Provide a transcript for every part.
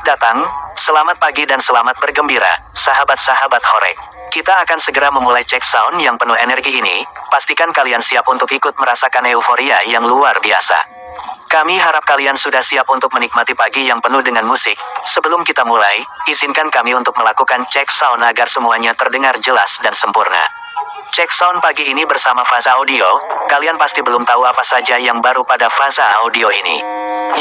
datang, selamat pagi dan selamat bergembira, sahabat-sahabat horeg. Kita akan segera memulai cek sound yang penuh energi ini, pastikan kalian siap untuk ikut merasakan euforia yang luar biasa. Kami harap kalian sudah siap untuk menikmati pagi yang penuh dengan musik. Sebelum kita mulai, izinkan kami untuk melakukan cek sound agar semuanya terdengar jelas dan sempurna. Cek sound pagi ini bersama FAZA Audio. Kalian pasti belum tahu apa saja yang baru pada FAZA Audio ini.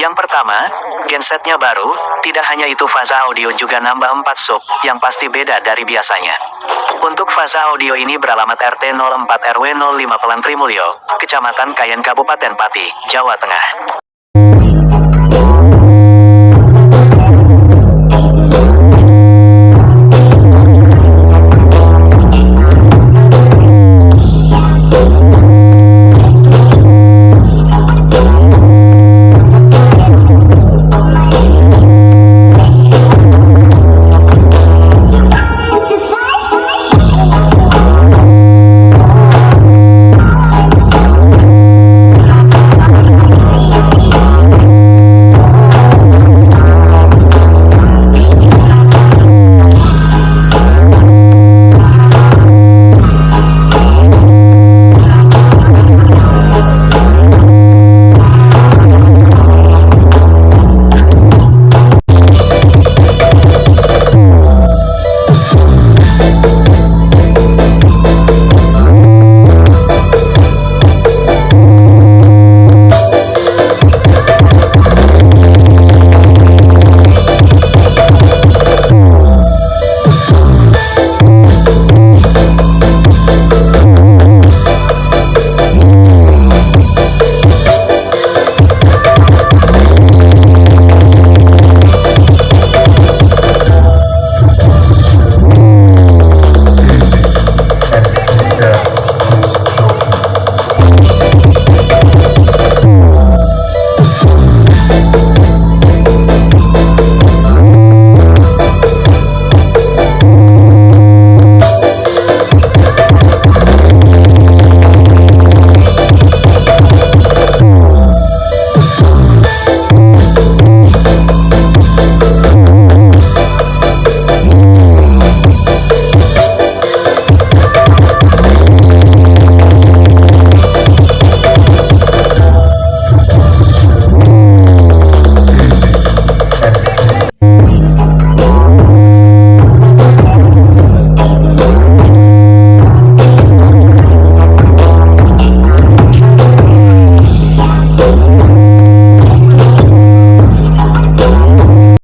Yang pertama, gensetnya baru. Tidak hanya itu, FAZA Audio juga nambah 4 sub, yang pasti beda dari biasanya. Untuk FAZA Audio ini beralamat RT 04 RW 05 Pelan Trimulyo, Kecamatan Kayen Kabupaten Pati, Jawa Tengah.